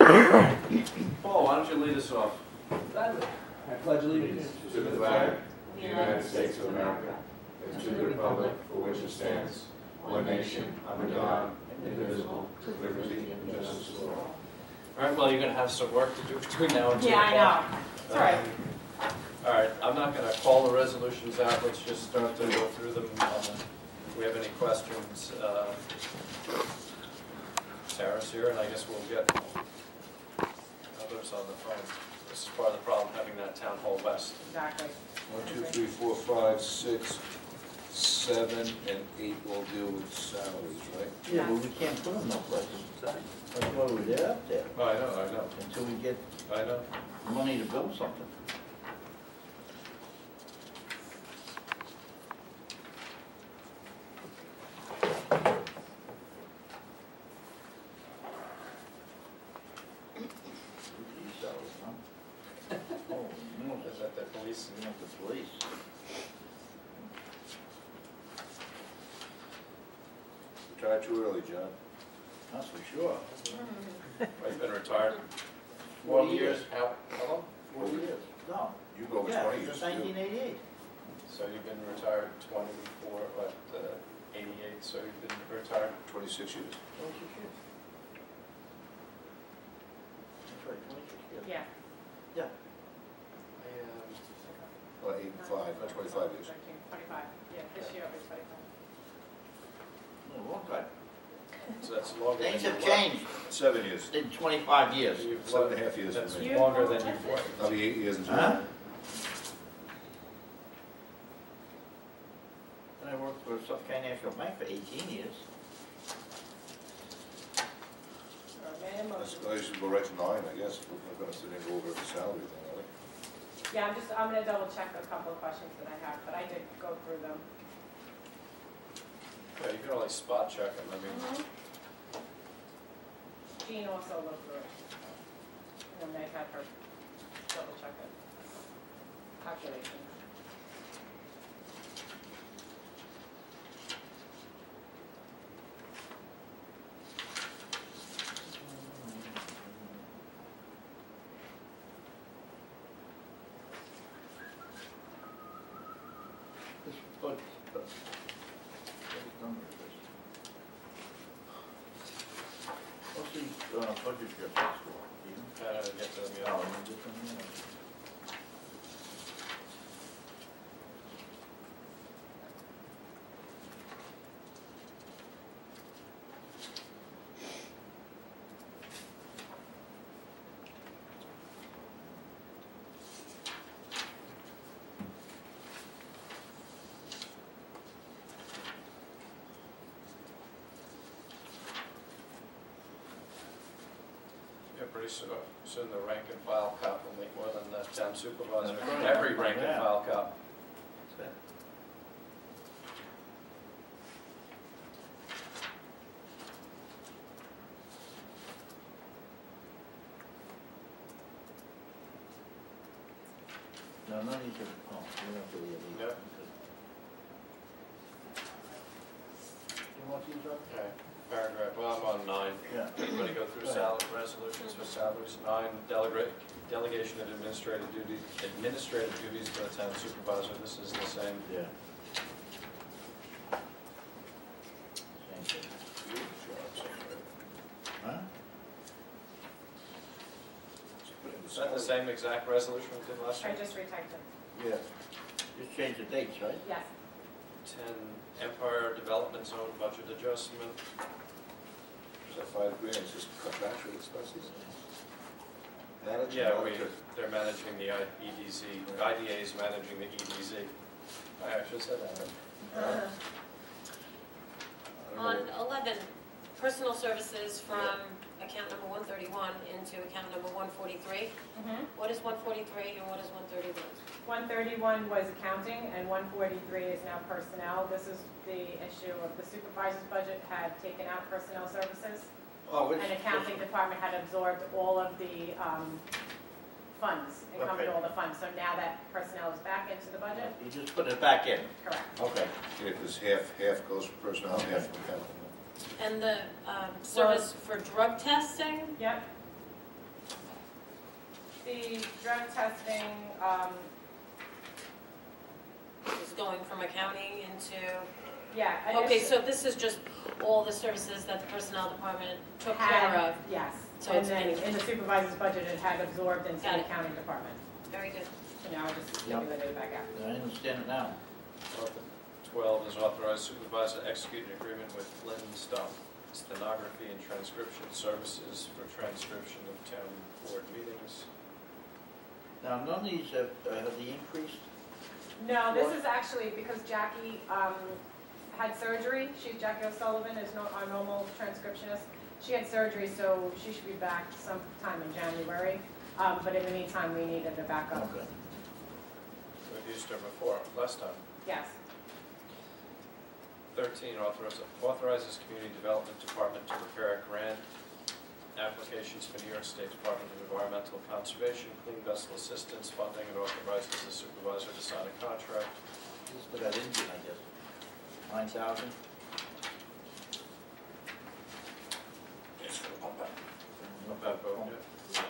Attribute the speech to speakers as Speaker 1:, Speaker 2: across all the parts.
Speaker 1: Paul, why don't you lead us off?
Speaker 2: I pledge allegiance
Speaker 3: to the flag of the United States of America, and to the republic for which it stands, one nation, under God, indivisible, with liberty and justice for all.
Speaker 1: All right, well, you're going to have some work to do between now and 2 o'clock.
Speaker 4: Yeah, I know. It's all right.
Speaker 1: All right, I'm not going to call the resolutions out. Let's just start to go through them. If we have any questions, Sarah's here, and I guess we'll get others on the phone. This is part of the problem, having that Town Hall West.
Speaker 4: Exactly.
Speaker 5: 1, 2, 3, 4, 5, 6, 7, and 8 will deal with salaries, right?
Speaker 2: Yeah, but we can't put them no places. That's why we're up there,
Speaker 1: Oh, I know.
Speaker 2: until we get
Speaker 1: I know.
Speaker 2: money to build something. These salaries, huh? Oh, no,
Speaker 1: Is that the police?
Speaker 2: we want the police.
Speaker 5: Retired too early, John.
Speaker 2: That's for sure.
Speaker 1: I've been retired
Speaker 2: 40 years.
Speaker 1: How long?
Speaker 2: 40 years. No.
Speaker 5: You go over
Speaker 2: Yeah,
Speaker 5: 20 years.
Speaker 2: since 1988.
Speaker 1: So you've been retired 24, 88, so you've been retired
Speaker 5: 26 years.
Speaker 2: 26 years. That's right, 26 years.
Speaker 4: Yeah.
Speaker 2: Yeah.
Speaker 5: Well, 8 and 5, 25 years.
Speaker 4: 25. Yeah, this year it was 25.
Speaker 2: A long time.
Speaker 1: So that's longer than
Speaker 2: Things
Speaker 1: you
Speaker 2: have
Speaker 1: worked.
Speaker 2: changed
Speaker 5: 7 years.
Speaker 2: in 25 years.
Speaker 1: You've
Speaker 5: 7.5 years
Speaker 1: That's
Speaker 5: for me.
Speaker 1: longer than you've worked.
Speaker 5: I'll be 8 years in
Speaker 2: Huh?
Speaker 5: July.
Speaker 2: And I worked for Suffolk County National Bank for 18 years.
Speaker 5: I should go right to 9, I guess. We're not going to sit and go over every salary thing, are we?
Speaker 4: Yeah, I'm going to double check a couple of questions that I have, but I did go through them.
Speaker 1: Yeah, you can always spot check them. I mean,
Speaker 4: Jean also looked through it. And then Meg had her double check it. Calculations.
Speaker 2: This budget, what number is this? What's the budget you're fixed for? Even?
Speaker 1: get to them yet.
Speaker 2: Oh, you get them, yeah.
Speaker 1: Yeah, pretty soon the rank and file cop will make more than the town supervisor.
Speaker 2: That's right.
Speaker 1: Every rank and
Speaker 2: Yeah.
Speaker 1: file cop.
Speaker 2: That's it. No, none of these are, oh, we're not really elite.
Speaker 1: Yep.
Speaker 2: You want these up?
Speaker 1: Okay, paragraph, well, I'm on 9.
Speaker 2: Yeah.
Speaker 1: Everybody go through
Speaker 2: Go ahead.
Speaker 1: salary resolutions for salaries. 9, delegation of administrative duties to the town supervisor. This is the same.
Speaker 2: Yeah. Same thing. Huh?
Speaker 1: Is that the same exact resolution we did last
Speaker 4: I
Speaker 1: year?
Speaker 4: just retyped it.
Speaker 2: Yeah. Just change the dates, right?
Speaker 4: Yes.
Speaker 1: 10, Empire Development Zone budget adjustment.
Speaker 5: Is that $5 grand? It's just contractual expenses? Managed
Speaker 1: Yeah,
Speaker 5: monitor.
Speaker 1: they're managing the EDZ. IDA is managing the EDZ. I actually said that right.
Speaker 5: I don't know.
Speaker 6: On 11, personal services from account number 131 into account number 143. What is 143 and what is 131?
Speaker 4: 131 was accounting and 143 is now personnel. This is the issue of the supervisor's budget had taken out personnel services.
Speaker 2: Oh, which?
Speaker 4: And accounting department had absorbed all of the funds, encumbered all the funds. So now that personnel is back into the budget?
Speaker 2: You just put it back in?
Speaker 4: Correct.
Speaker 2: Okay.
Speaker 5: Yeah, because half goes for personnel, half for accounting.
Speaker 6: And the service for drug testing,
Speaker 4: Yep. The drug testing,
Speaker 6: Is going from accounting into,
Speaker 4: yeah.
Speaker 6: okay, so this is just all the services that the personnel department took care of.
Speaker 4: Yes,
Speaker 6: So
Speaker 4: and
Speaker 6: it's
Speaker 4: then
Speaker 6: getting-
Speaker 4: in the supervisor's budget, it had absorbed into
Speaker 6: Got
Speaker 4: the
Speaker 6: it.
Speaker 4: accounting department.
Speaker 6: Very good.
Speaker 4: So now we're just
Speaker 2: Yep.
Speaker 4: tabulating it back out.
Speaker 2: I understand it now.
Speaker 1: 12 is authorize supervisor to execute an agreement with Lynn Stenography and Transcription Services for transcription of town board meetings.
Speaker 2: Now, none of these have the increased?
Speaker 4: No, this is actually because Jackie had surgery. Jackie O'Sullivan is our normal transcriptionist. She had surgery, so she should be back sometime in January. But in the meantime, we needed a backup.
Speaker 2: Okay.
Speaker 1: We've used her before, last time.
Speaker 4: Yes.
Speaker 1: 13, authorizes Community Development Department to prepare a grant applications for New York State Department of Environmental Conservation, Clean Vessel Assistance Funding, and authorizes the supervisor to sign a contract.
Speaker 2: This is for that engine, I guess. 9,000?
Speaker 5: It's for the pump out.
Speaker 1: Not bad, Bo, yeah.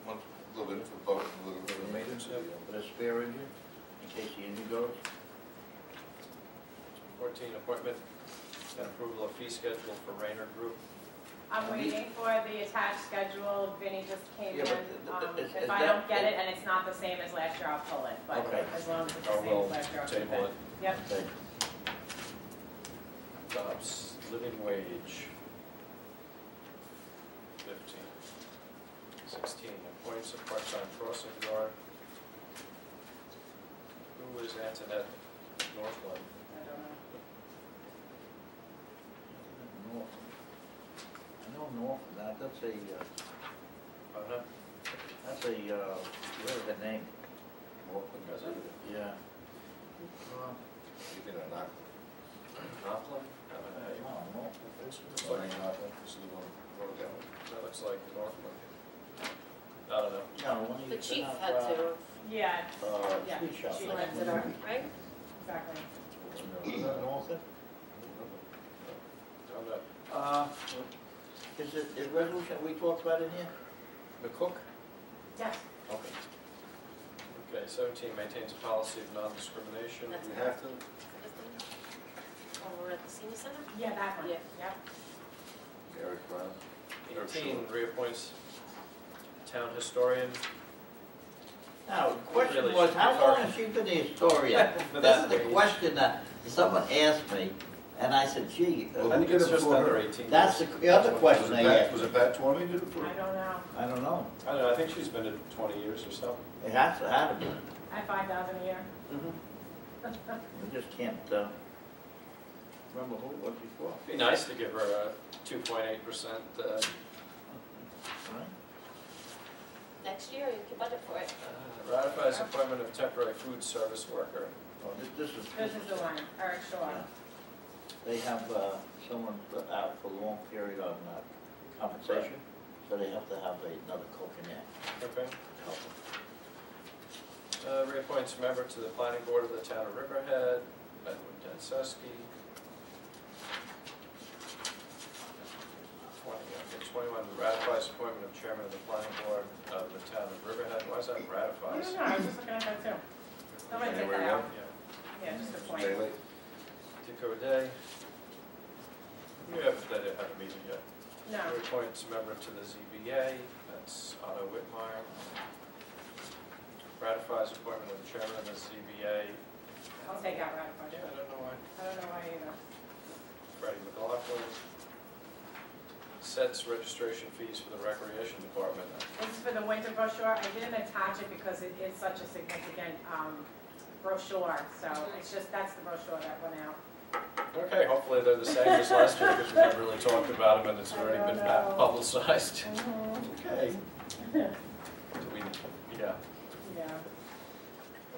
Speaker 5: One, a little bit for both, a little bit of maintenance.
Speaker 2: For a spare engine, in case the engine goes?
Speaker 1: 14, appointment and approval of fee schedule for Rayner Group.
Speaker 4: I'm waiting for the attached schedule. Vinny just came
Speaker 2: Yeah,
Speaker 4: in.
Speaker 2: but is
Speaker 4: If I
Speaker 2: that-
Speaker 4: don't get it and it's not the same as last year, I'll pull it. But
Speaker 2: Okay.
Speaker 4: as long as it's the
Speaker 1: Or
Speaker 4: same
Speaker 1: we'll
Speaker 4: as last year, I'll keep
Speaker 1: table
Speaker 4: it.
Speaker 1: it.
Speaker 4: Yep.
Speaker 2: Okay.
Speaker 1: Jobs, living wage. 15. 16, appoints a part-time crossing guard. Who is Antoinette Northland?
Speaker 4: I don't know.
Speaker 2: North. I know North, that's a,
Speaker 1: Uh-huh.
Speaker 2: that's a, what is that name?
Speaker 5: Walking,
Speaker 1: Is it?
Speaker 2: Yeah.
Speaker 5: You think I'm not?
Speaker 1: Northland?
Speaker 2: North.
Speaker 5: It's like, this is the one, wrote down.
Speaker 1: That looks like Northland. I don't know.
Speaker 2: No, one of
Speaker 6: The
Speaker 2: you.
Speaker 6: chief had to,
Speaker 4: Yeah, yeah,
Speaker 2: Sweet shop.
Speaker 4: she
Speaker 2: like
Speaker 4: left it
Speaker 2: that.
Speaker 4: up.
Speaker 6: right?
Speaker 4: Exactly.
Speaker 2: Is that North?
Speaker 1: Don't know.
Speaker 2: Is it, the resolution we talked about in here? The cook?
Speaker 4: Yes.
Speaker 2: Okay.
Speaker 1: Okay, 17, maintains a policy of non-discrimination.
Speaker 6: That's
Speaker 5: We have to,
Speaker 6: Oh, we're at the senior center?
Speaker 4: Yeah, that one.
Speaker 6: Yeah.
Speaker 4: Yep.
Speaker 5: Eric Brown.
Speaker 1: 18, reappoints town historian.
Speaker 2: Now, the question
Speaker 1: Really
Speaker 2: was,
Speaker 1: should
Speaker 2: how
Speaker 1: be
Speaker 2: long
Speaker 1: hard.
Speaker 2: has she been the historian?
Speaker 1: For
Speaker 2: This
Speaker 1: that
Speaker 2: is the
Speaker 1: age.
Speaker 2: question that someone asked me, and I said, gee,
Speaker 5: Well,
Speaker 1: I think
Speaker 5: who did
Speaker 1: it's
Speaker 5: it
Speaker 1: just
Speaker 5: before
Speaker 1: under
Speaker 5: her?
Speaker 1: 18.
Speaker 2: that's the other question they asked.
Speaker 5: Was it Pat Tormey did it for?
Speaker 4: I don't know.
Speaker 2: I don't know.
Speaker 1: I don't know, I think she's been at 20 years or so.
Speaker 2: It has to have been.
Speaker 4: At 5,000 a year.
Speaker 2: We just can't, remember who it was before.
Speaker 1: Be nice to give her a 2.8%.
Speaker 2: Right?
Speaker 6: Next year, you can budget for it.
Speaker 1: Ratifies appointment of temporary food service worker.
Speaker 2: Oh, this is.
Speaker 4: This is the one, Eric Shaw.
Speaker 2: Yeah. They have, someone out for a long period on compensation, so they have to have another cook in there
Speaker 1: Okay.
Speaker 2: to help them.
Speaker 1: Reappoints member to the planning board of the town of Riverhead, Edwin Denseski. 21, ratifies appointment of chairman of the planning board of the town of Riverhead. Why is that
Speaker 4: I
Speaker 1: ratifies?
Speaker 4: don't know, I was just looking at that too. Somebody take that
Speaker 5: January
Speaker 4: out.
Speaker 1: Yeah.
Speaker 4: Yeah, just a point.
Speaker 5: Stay late.
Speaker 1: Tico Day. They didn't have a meeting yet.
Speaker 4: No.
Speaker 1: Reappoints member to the ZBA, that's Otto Whitmire. Ratifies appointment of chairman of the ZBA.
Speaker 4: I'll take out ratified.
Speaker 1: Yeah, I don't know why.
Speaker 4: I don't know why either.
Speaker 1: Freddie McLaughlin. Sets registration fees for the recreation department.
Speaker 4: This is for the winter brochure. I didn't attach it because it is such a significant brochure, so it's just, that's the brochure that went out.
Speaker 1: Okay, hopefully they're the same as last year because we never really talked about them and it's already been
Speaker 4: I don't know.
Speaker 1: publicized.
Speaker 4: Mm-hmm.
Speaker 1: Okay. Do we, yeah.
Speaker 4: Yeah.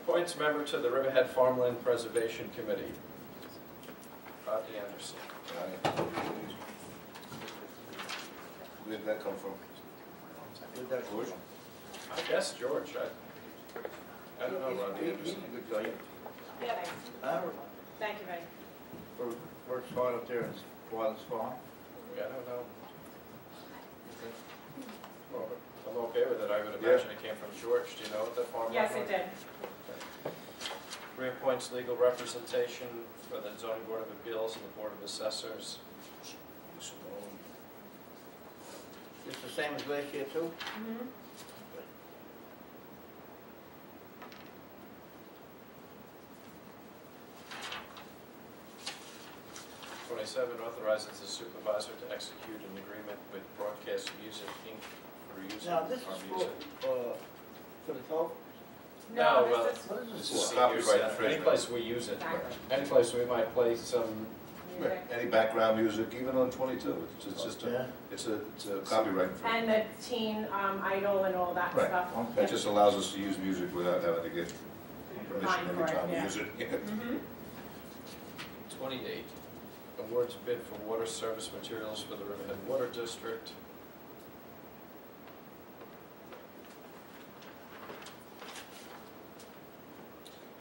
Speaker 1: Appoints member to the Riverhead Farmland Preservation Committee. Rodney Anderson.
Speaker 5: Where did that come from?
Speaker 2: Where'd that go?
Speaker 1: I guess George, I don't know Rodney
Speaker 2: He's
Speaker 1: Anderson.
Speaker 2: a good guy.
Speaker 4: Yeah, thanks. Thank you, Betty.
Speaker 2: Works hard up there in his father's farm.
Speaker 1: Yeah, I don't know. Robert. I'm okay with it, I would imagine it came from George, do you know what that farm was?
Speaker 4: Yes, it did.
Speaker 1: Reappoints legal representation for the zoning board of appeals and the board of assessors.
Speaker 2: It's the same as last year too?
Speaker 4: Mm-hmm.
Speaker 1: 27, authorizes the supervisor to execute an agreement with Broadcast Music Inc. for use
Speaker 2: Now,
Speaker 1: of
Speaker 2: this
Speaker 1: our
Speaker 2: is
Speaker 1: music.
Speaker 2: for the top?
Speaker 1: No,
Speaker 4: No,
Speaker 1: well,
Speaker 4: this is
Speaker 2: What is
Speaker 5: This
Speaker 2: this
Speaker 5: is
Speaker 2: for?
Speaker 5: copyright
Speaker 1: Any
Speaker 5: infringement.
Speaker 1: place we use it,
Speaker 4: exactly.
Speaker 1: any place we might play some,
Speaker 4: Music.
Speaker 5: Any background music, even on 22, it's just
Speaker 2: Yeah.
Speaker 5: it's a copyright
Speaker 4: And
Speaker 5: infringement.
Speaker 4: the teen idol and all that
Speaker 5: Right.
Speaker 4: stuff.
Speaker 2: Okay.
Speaker 5: It just allows us to use music without having to get permission
Speaker 4: Fine
Speaker 5: every
Speaker 4: for it,
Speaker 5: time we
Speaker 4: yeah.
Speaker 5: use it.
Speaker 4: Mm-hmm.
Speaker 1: 28, awards bid for water service materials for the Riverhead Water District.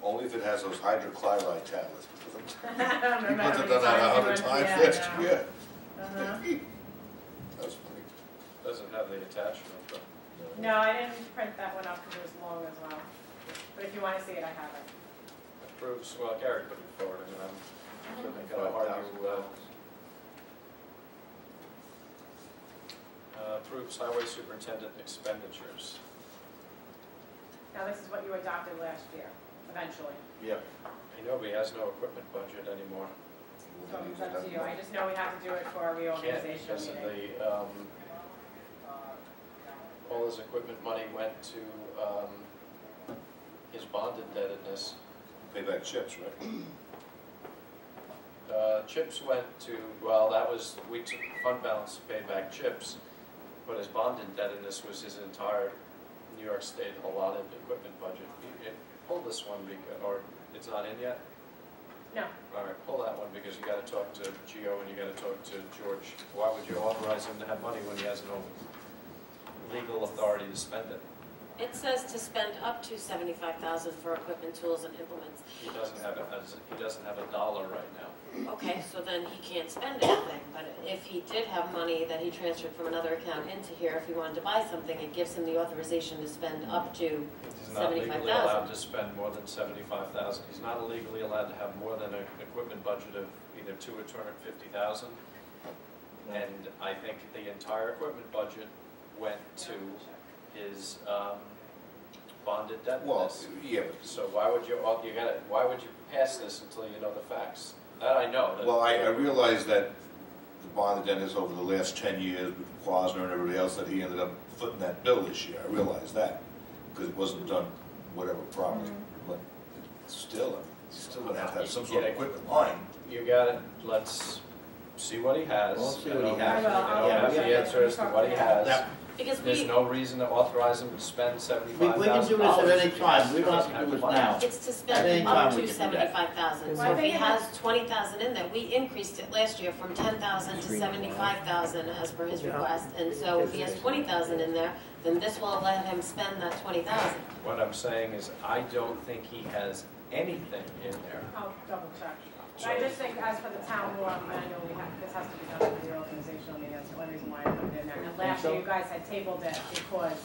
Speaker 5: Only if it has those hydrochloride tablets.
Speaker 4: I don't
Speaker 5: You
Speaker 4: remember
Speaker 5: must
Speaker 4: how
Speaker 5: have
Speaker 4: many
Speaker 5: done that
Speaker 4: times
Speaker 5: 100
Speaker 4: we
Speaker 5: times
Speaker 4: went- yeah,
Speaker 5: last
Speaker 4: I know.
Speaker 5: year.
Speaker 4: Uh-huh.
Speaker 5: That was funny.
Speaker 1: Doesn't have the attachment, but
Speaker 4: No, I didn't print that one up because it was long as well. But if you want to see it, I have it.
Speaker 1: approves, well, Gary put it forward, and I'm gonna argue, approves highway superintendent expenditures.
Speaker 4: Now, this is what you adopted last year, eventually.
Speaker 2: Yep.
Speaker 1: I know he has no equipment budget anymore.
Speaker 4: So it's up to you. I just know we have to do it for our
Speaker 1: Can't,
Speaker 4: reorganization
Speaker 1: because of
Speaker 4: meeting.
Speaker 1: all his equipment money went to, his bond indebtedness.
Speaker 5: Pay back chips, right?
Speaker 1: Chips went to, well, that was, we took fund balance to pay back chips, but his bond indebtedness was his entire New York State allotted equipment budget. Pull this one, or it's not in yet?
Speaker 4: No,
Speaker 1: All right, pull that one, because you gotta talk to Gio and you gotta talk to George. Why would you authorize him to have money when he has no legal authority to spend it?
Speaker 6: It says to spend up to $75,000 for equipment, tools, and implements.
Speaker 1: He doesn't have a dollar right now.
Speaker 6: Okay, so then he can't spend anything, but if he did have money that he transferred from another account into here, if he wanted to buy something, it gives him the authorization to spend up to
Speaker 1: He's not legally
Speaker 6: 75,000.
Speaker 1: allowed to spend more than 75,000. He's not legally allowed to have more than an equipment budget of either 2 or 250,000. And I think the entire equipment budget went to his bond
Speaker 5: Well,
Speaker 1: indebtedness.
Speaker 5: yeah, but
Speaker 1: So why would why would you pass this until you know the facts? That I know. that-
Speaker 5: well, I realize that the bond indebtedness over the last 10 years with Klausner and everybody else, that he ended up footing that bill this year. I realize that, because it wasn't done whatever properly. But still, I mean, he's still gonna have to have some sort of equipment line.
Speaker 1: You got it. Let's see what he has.
Speaker 2: We'll see
Speaker 1: I
Speaker 2: what he
Speaker 1: don't
Speaker 2: has.
Speaker 1: have- I don't
Speaker 2: Yeah,
Speaker 1: have
Speaker 2: yeah.
Speaker 1: the answer as to what he has.
Speaker 2: Yeah.
Speaker 6: Because
Speaker 1: There's
Speaker 6: we,
Speaker 1: no reason to authorize him to spend
Speaker 2: We
Speaker 1: $75,000.
Speaker 2: can do this at any time, we don't have to do this now.
Speaker 6: it's to
Speaker 2: At any
Speaker 6: spend
Speaker 2: time
Speaker 6: up
Speaker 2: we
Speaker 6: to
Speaker 2: can do that.
Speaker 6: 75,000.
Speaker 4: Well,
Speaker 6: So
Speaker 4: I
Speaker 6: if he
Speaker 4: think it
Speaker 6: has 20,000 in there, we increased it last year from 10,000 to 75,000 as per his request. And so if he has 20,000 in there, then this will let him spend that 20,000.
Speaker 1: What I'm saying is, I don't think he has anything in there.
Speaker 4: I'll double check. But I just think as for the town law manual, this has to be done at the reorganizational meeting. That's the only reason why I put it in there. And last year, you guys had tabled it because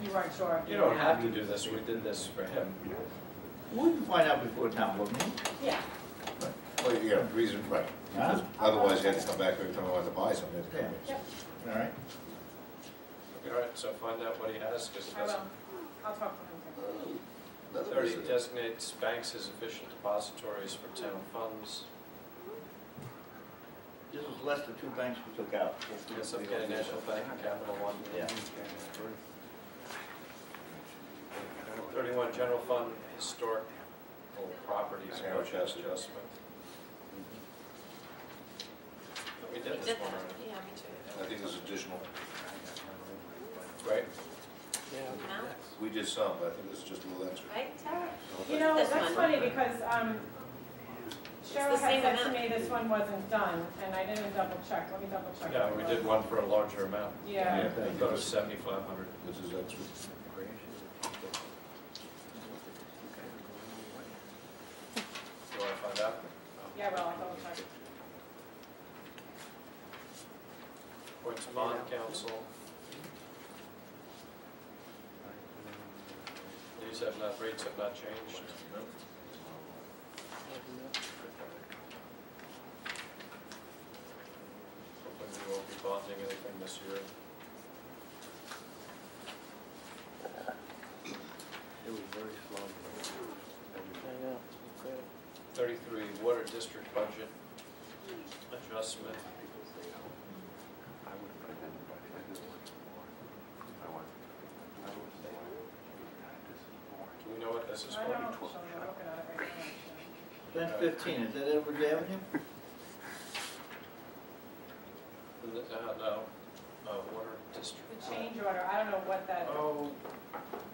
Speaker 4: you weren't sure if
Speaker 1: You
Speaker 4: you
Speaker 1: don't
Speaker 4: would
Speaker 1: have to do this, we did this for him.
Speaker 2: We can find out before town board meeting.
Speaker 4: Yeah.
Speaker 5: Well, yeah, reason, right. Because
Speaker 2: Huh?
Speaker 5: otherwise you had to come back every time I wanted to buy something. you had to come
Speaker 2: Yeah.
Speaker 5: in.
Speaker 2: All right.
Speaker 1: All right, so find out what he has, because it
Speaker 4: I will.
Speaker 1: doesn't.
Speaker 4: I'll talk to him too.
Speaker 5: Another
Speaker 1: 30,
Speaker 5: reason.
Speaker 1: designates banks as official depositories for town funds.
Speaker 2: This is less than 2 banks we took out.
Speaker 1: Yes, I'm getting National Bank, Capital One.
Speaker 2: Yeah.
Speaker 1: 31, general fund, historical properties,
Speaker 5: Yeah,
Speaker 1: budget
Speaker 5: adjustment.
Speaker 1: adjustment. We
Speaker 6: We
Speaker 1: did this
Speaker 6: did
Speaker 1: one
Speaker 6: that.
Speaker 1: already,
Speaker 6: Yeah, me too.
Speaker 5: I think there's additional,
Speaker 1: right?
Speaker 6: No?
Speaker 5: we did some, but I think there's just a little extra.
Speaker 6: Right, Tara?
Speaker 4: You know,
Speaker 6: This
Speaker 4: that's
Speaker 6: one.
Speaker 4: funny because Cheryl
Speaker 6: the
Speaker 4: had
Speaker 6: same
Speaker 4: said to
Speaker 6: amount.
Speaker 4: me this one wasn't done, and I didn't double check. Let me double check.
Speaker 1: Yeah,
Speaker 4: what
Speaker 1: we
Speaker 4: it
Speaker 1: did
Speaker 4: was.
Speaker 1: one for a larger amount.
Speaker 4: Yeah.
Speaker 1: I thought it was 7,500.
Speaker 5: This is extra.
Speaker 1: You wanna find out?
Speaker 4: Yeah, well, I'll double check.
Speaker 1: Appoints bond counsel. rates have not changed. Hopefully we won't be bonding anything this year.
Speaker 3: It was very slow.
Speaker 2: I know.
Speaker 1: 33, water district budget adjustment.
Speaker 3: I would have put it in, but I didn't want it more. I want, I would say, this is more.
Speaker 1: Do we know what this is
Speaker 4: I
Speaker 1: for?
Speaker 4: don't, so I'm looking at it right now.
Speaker 2: That's 15, is that Edward Avenue?
Speaker 1: No, water district.
Speaker 4: The change order, I don't know what that,
Speaker 1: Oh,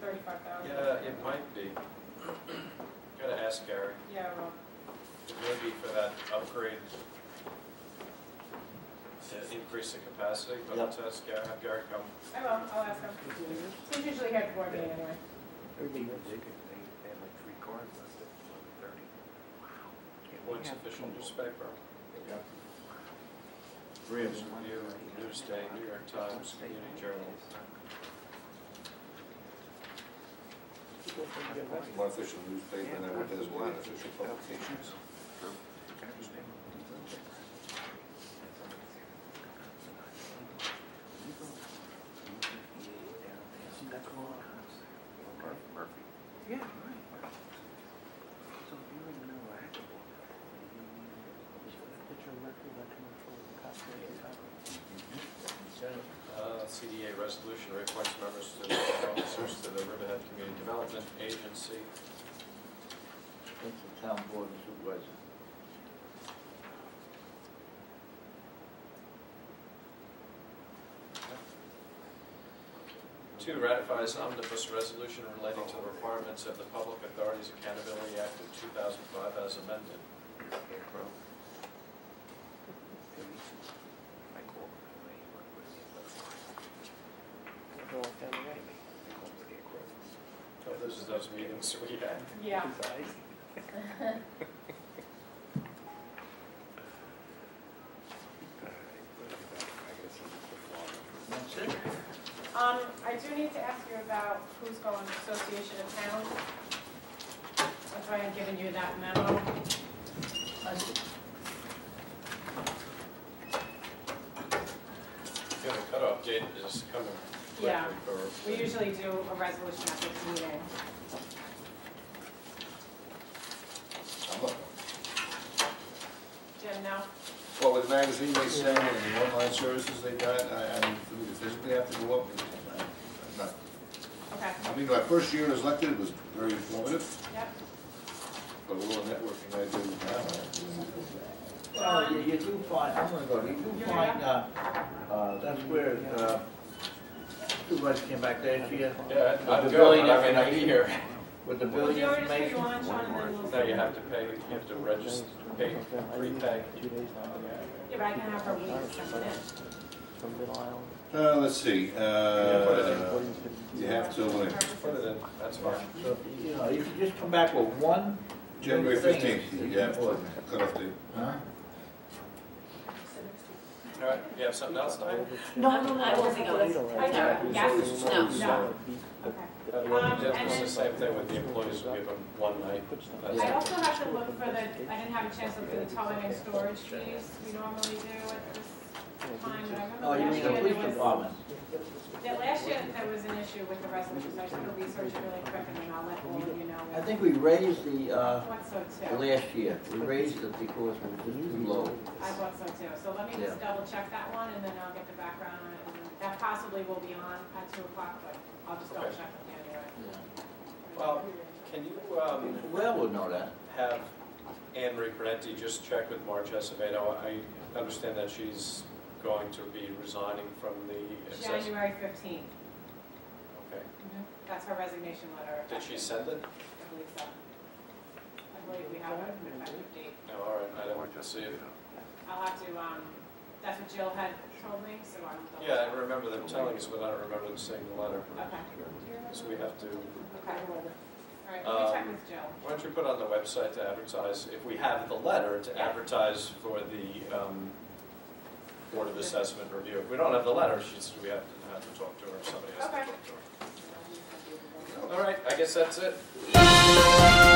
Speaker 4: 35,000.
Speaker 1: yeah, it might be. Gotta ask Gary.
Speaker 4: Yeah, well,
Speaker 1: It may be for that upgrade to increase the capacity, but
Speaker 2: Yep.
Speaker 1: let's ask Gary, have Gary come.
Speaker 4: I will, I'll ask him. He's usually here at the board meeting anyway.
Speaker 3: They had like 3 cars left at 11:30. Wow.
Speaker 1: What's official newspaper?
Speaker 2: Three of
Speaker 1: News
Speaker 2: them.
Speaker 1: Review, Newsday, New York Times, Community Journal.
Speaker 5: One official newspaper, and then there's one official publications.
Speaker 3: Murphy. Yeah, right. So if you already know I had to walk, picture Murphy, that commercial,
Speaker 1: CDA resolution reappoints members to the officers to the Riverhead Community Development Agency.
Speaker 2: That's the town board of supervisors.
Speaker 1: Two, ratifies omnibus resolution relating to the requirements of the Public Authorities Accountability Act of 2005 as amended. Oh, those are those meetings we had.
Speaker 4: Yeah.
Speaker 2: That's it?
Speaker 4: I do need to ask you about who's going to Association of Towns. That's why I've given you that memo.
Speaker 1: Yeah, the cutoff date is coming
Speaker 4: Yeah.
Speaker 1: quickly for.
Speaker 4: We usually do a resolution at this meeting.
Speaker 5: I'm not-
Speaker 4: Jim, no?
Speaker 5: Well, with the magazine they send and the online services they got, I physically have to go up, I'm not.
Speaker 4: Okay.
Speaker 5: I mean, my first year as elected was very informative,
Speaker 4: Yep.
Speaker 5: but a little networking I do now.
Speaker 2: Well, you do find, I'm gonna go, you do find, that's where, supervisor came back last year.
Speaker 1: Yeah, I'm
Speaker 2: The
Speaker 1: good,
Speaker 2: billing
Speaker 1: but I may not be
Speaker 2: information.
Speaker 1: here.
Speaker 2: With the
Speaker 4: Would
Speaker 2: billing
Speaker 4: you already put you
Speaker 2: information.
Speaker 4: on, Sean, and then we'll...
Speaker 1: No, you have to pay, you have to register, pay, prepay.
Speaker 4: Yeah, but I can have her week send it
Speaker 5: Let's see, you have to,
Speaker 1: Put it in, that's fine.
Speaker 2: So, you know, you can just come back with one.
Speaker 5: January
Speaker 2: thing.
Speaker 5: 15th, you have to cut off the.
Speaker 2: Huh?
Speaker 1: All right, you have something else, Diane?
Speaker 6: No, I won't be going.
Speaker 4: I do, yes?
Speaker 6: No.
Speaker 4: No. Okay.
Speaker 1: It's the same thing with the employees, we give them one night. That's
Speaker 4: I
Speaker 1: it.
Speaker 4: also have to look for the, I didn't have a chance to look for the towing and storage fees we normally do at this time, but I
Speaker 2: Oh, you
Speaker 4: remember
Speaker 2: mean
Speaker 4: last
Speaker 2: the
Speaker 4: year
Speaker 2: police
Speaker 4: there was,
Speaker 2: department?
Speaker 4: yeah, last year there was an issue with the resolution, so I just gonna research it really quick and then I'll let all of you know.
Speaker 2: I think we raised the,
Speaker 4: I thought so too.
Speaker 2: last year, we raised it because it was just too low.
Speaker 4: I thought so too. So let me just double check that one and then I'll get the background on it. And that possibly will be on at 2 o'clock, but I'll just double check with you anyway.
Speaker 2: Yeah.
Speaker 1: Well, can you,
Speaker 2: Well, we'll know that.
Speaker 1: have Anne Marie Prudenti just check with Marge Acevedo? I understand that she's going to be resigning from the assessment.
Speaker 4: January 15th.
Speaker 1: Okay.
Speaker 4: That's her resignation letter.
Speaker 1: Did she send it?
Speaker 4: I believe so. I believe we have an effective date.
Speaker 1: No, all right, I didn't see it.
Speaker 4: I'll have to, that's what Jill had told me, so I'll double
Speaker 1: Yeah, I
Speaker 4: check.
Speaker 1: remember them telling us, but I don't remember them seeing the letter.
Speaker 4: Okay.
Speaker 1: So we have to,
Speaker 4: Okay. All right, let me check with Jill.
Speaker 1: why don't you put on the website to advertise, if we have the letter, to advertise for the Board of Assessment review. If we don't have the letter, we have to talk to her, or somebody has to
Speaker 4: Okay.
Speaker 1: talk to her. All right, I guess that's it.